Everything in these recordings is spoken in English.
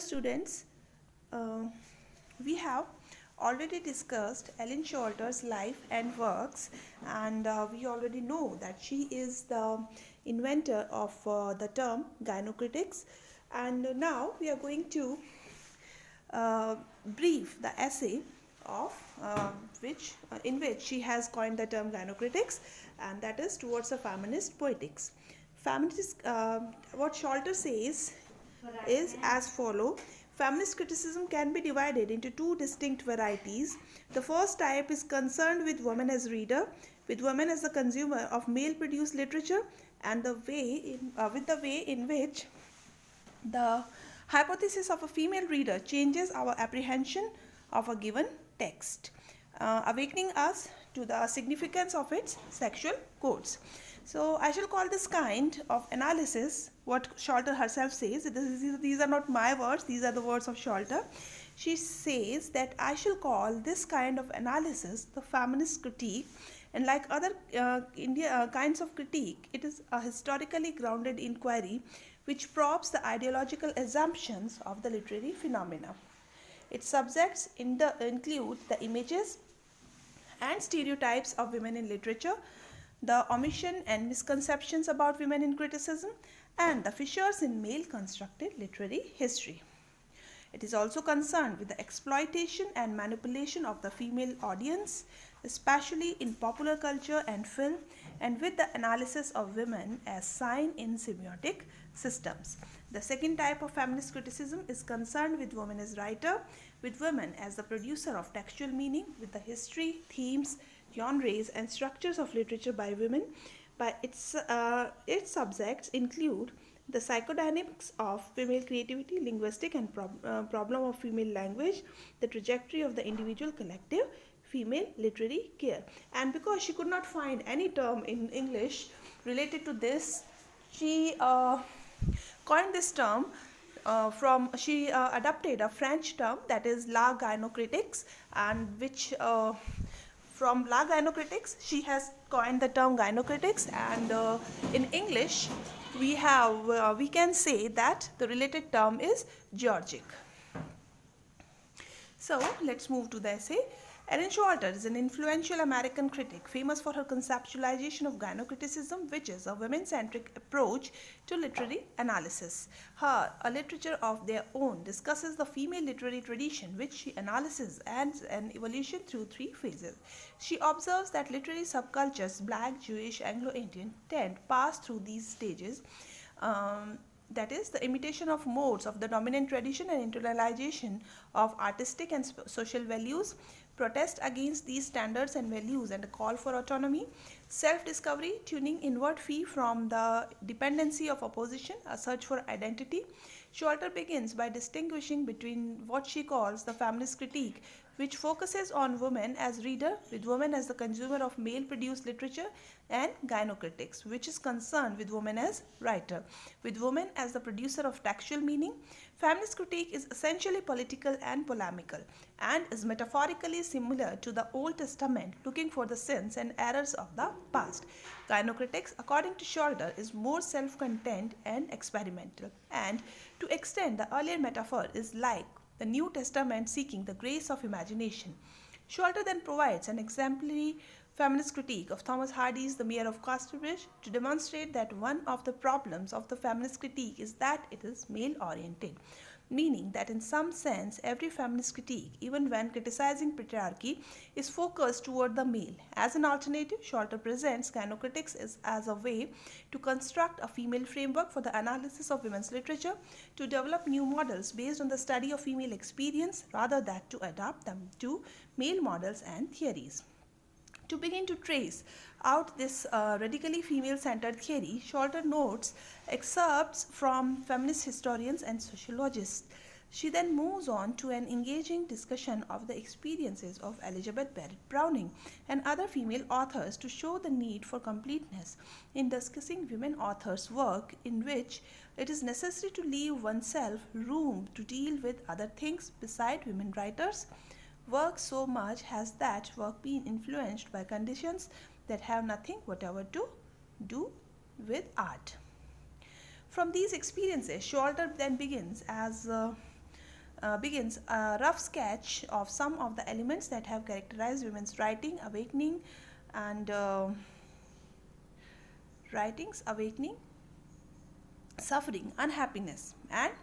students, uh, we have already discussed Ellen Shorter's life and works, and we already know that she is the inventor of the term gynocritics. And now we are going to brief the essay of which in which she has coined the term gynocritics, and that is towards a feminist poetics. Feminist, what Sholter says is as follow. Feminist criticism can be divided into two distinct varieties. The first type is concerned with women as reader, with women as the consumer of male-produced literature, and with the way in which the hypothesis of a female reader changes our apprehension of a given text, awakening us to the significance of its sexual codes. So I shall call this kind of analysis what Sholter herself says. These are not my words, these are the words of Sholter. She says that I shall call this kind of analysis the feminist critique, and like other kinds of critique, it is a historically grounded inquiry which probes the ideological assumptions of the literary phenomena. Its subjects include the images and stereotypes of women in literature, the omission and misconceptions about women in criticism, and the fissures in male constructed literary history. It is also concerned with the exploitation and manipulation of the female audience, especially in popular culture and film, and with the analysis of women as sign in semiotic systems. The second type of feminist criticism is concerned with women as writer, with women as the producer of textual meaning, with the history, themes, genres, and structures of literature by women. By its subjects include the psychodynamics of female creativity, linguistic and problem of female language, the trajectory of the individual collective, female literary care. And because she could not find any term in English related to this, she coined this term she adopted a French term, that is la gynocritics, and which from la gynocritics she has coined the term gynocritics, and in English we can say that the related term is Georgic. So let's move to the essay. Ellen Shorter is an influential American critic famous for her conceptualization of gynocriticism, which is a women-centric approach to literary analysis. Her A Literature of Their Own discusses the female literary tradition, which she analyzes as an evolution through three phases. She observes that literary subcultures, Black, Jewish, Anglo-Indian, pass through these stages. That is, the imitation of modes of the dominant tradition and internalization of artistic and social values, protest against these standards and values and a call for autonomy, self-discovery, tuning inward free from the dependency of opposition, a search for identity. Sholter begins by distinguishing between what she calls the feminist critique, which focuses on women as reader, with women as the consumer of male-produced literature, and gynocritics, which is concerned with women as writer, with women as the producer of textual meaning. Feminist critique is essentially political and polemical, and is metaphorically similar to the Old Testament, looking for the sins and errors of the past. Gynocritics, according to Sholter, is more self-contained and experimental, and to extend the earlier metaphor is like the New Testament seeking the grace of imagination. Sholter then provides an exemplary feminist critique of Thomas Hardy's The Mayor of Casterbridge to demonstrate that one of the problems of the feminist critique is that it is male-oriented, meaning that in some sense every feminist critique, even when criticizing patriarchy, is focused toward the male. As an alternative, Sholter presents gynocritics as a way to construct a female framework for the analysis of women's literature, to develop new models based on the study of female experience rather than to adapt them to male models and theories. To begin to trace out this radically female-centered theory, Sholter notes excerpts from feminist historians and sociologists. She then moves on to an engaging discussion of the experiences of Elizabeth Barrett Browning and other female authors to show the need for completeness in discussing women authors' work, in which it is necessary to leave oneself room to deal with other things beside women writers' work. So much has that work been influenced by conditions that have nothing whatever to do with art. From these experiences, Sholter then begins as begins a rough sketch of some of the elements that have characterized women's writing, and awakening, suffering, unhappiness, and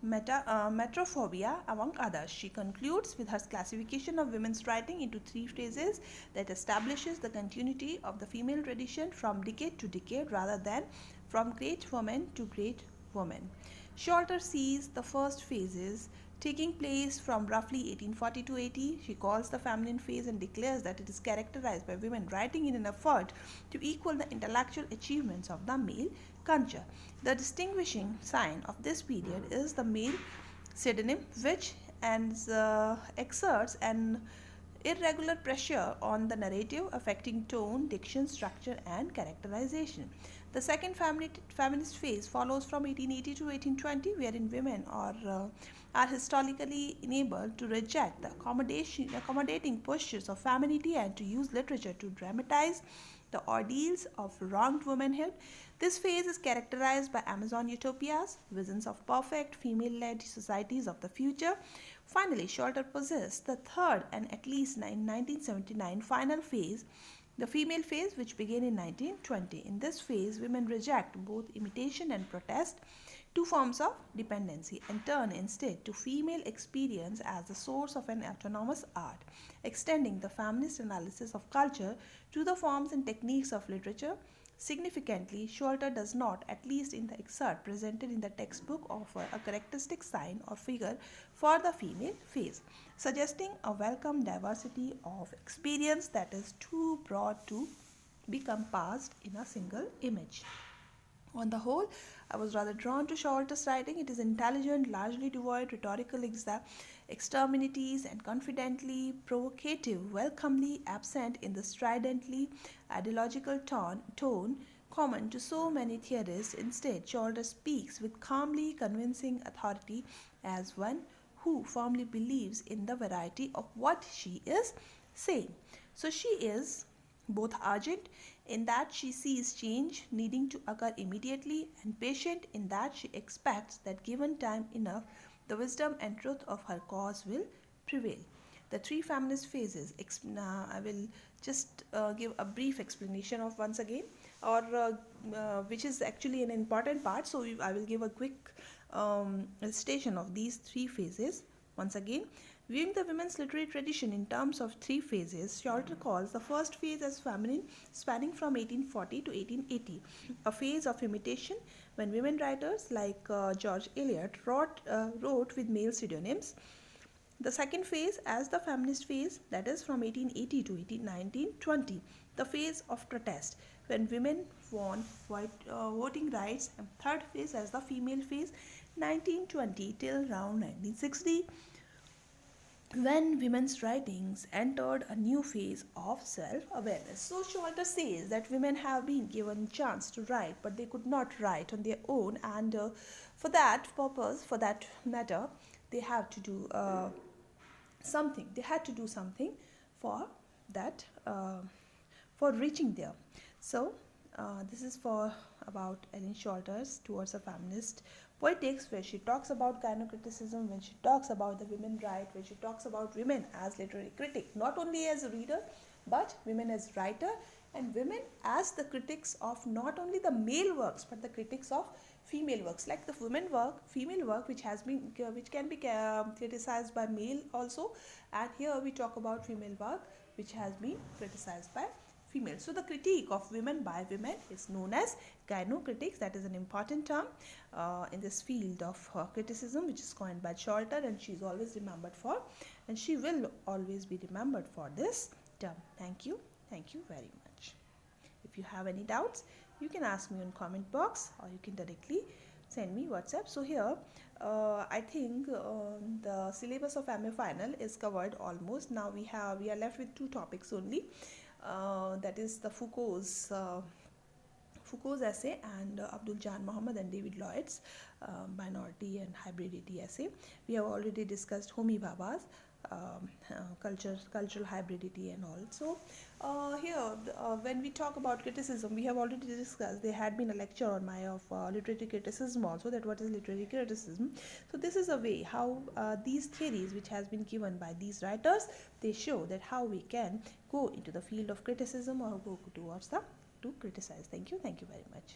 metrophobia, among others. She concludes with her classification of women's writing into three phases that establishes the continuity of the female tradition from decade to decade rather than from great woman to great woman. Shorter sees the first phases taking place from roughly 1840 to 80. She calls the feminine phase and declares that it is characterized by women writing in an effort to equal the intellectual achievements of the male culture. The distinguishing sign of this period is the male pseudonym, which exerts an irregular pressure on the narrative, affecting tone, diction, structure, and characterization. The second feminist phase follows from 1880 to 1820, wherein women are historically enabled to reject the accommodating postures of femininity and to use literature to dramatize the ordeals of wronged womanhood. This phase is characterized by Amazon utopias, visions of perfect female-led societies of the future. Finally, Sholto possessed the third and at least in 1979 final phase, the female phase, which began in 1920. In this phase, women reject both imitation and protest, two forms of dependency, and turn instead to female experience as the source of an autonomous art, extending the feminist analysis of culture to the forms and techniques of literature. Significantly, Sholto does not, at least in the excerpt presented in the textbook, offer a characteristic sign or figure for the female phase, suggesting a welcome diversity of experience that is too broad to be compassed in a single image. On the whole, I was rather drawn to Sholto's writing. It is intelligent, largely devoid rhetorical extremities, and confidently provocative, welcomely absent in the stridently ideological tone common to so many theorists. Instead, Sholto speaks with calmly convincing authority as one who firmly believes in the variety of what she is saying. So she is both urgent in that she sees change needing to occur immediately, and patient in that she expects that given time enough, the wisdom and truth of her cause will prevail. The three feminist phases, I will just give a brief explanation of once again, or which is actually an important part. So I will give a quick illustration of these three phases once again. Viewing the women's literary tradition in terms of three phases, Sholto calls the first phase as feminine, spanning from 1840 to 1880, a phase of imitation when women writers like George Eliot wrote with male pseudonyms. The second phase as the feminist phase, that is from 1880 to 1920, the phase of protest when women won voting rights, and third phase as the female phase, 1920 till around 1960, when women's writings entered a new phase of self-awareness. So Sholto says that women have been given chance to write, but they could not write on their own, and for that purpose, for that matter, they have to do something. They had to do something for that, for reaching there. So this is for about Ellen Sholto's Towards a Feminist Poetics, where she talks about gynocriticism, when she talks about the women right, when she talks about women as literary critic, not only as a reader, but women as writer, and women as the critics of not only the male works, but the critics of female works, like the female work, which can be criticized by male also, and here we talk about female work which has been criticized by female. So the critique of women by women is known as gynocritics. That is an important term in this field of criticism, which is coined by Sholto, and she is always remembered for, and she will always be remembered for this term. Thank you very much. If you have any doubts, you can ask me in comment box, or you can directly send me WhatsApp. So here I think the syllabus of MA final is covered almost. Now we are left with two topics only, that is the Foucault's essay, and Abdul Jan Muhammad and David Lloyd's minority and hybridity essay. We have already discussed Homi Bhabha's cultural hybridity and all. So when we talk about criticism, we have already discussed. There had been a lecture on my of literary criticism also, that what is literary criticism. So this is a way how these theories which has been given by these writers, they show that how we can go into the field of criticism or go towards the to criticize. Thank you very much.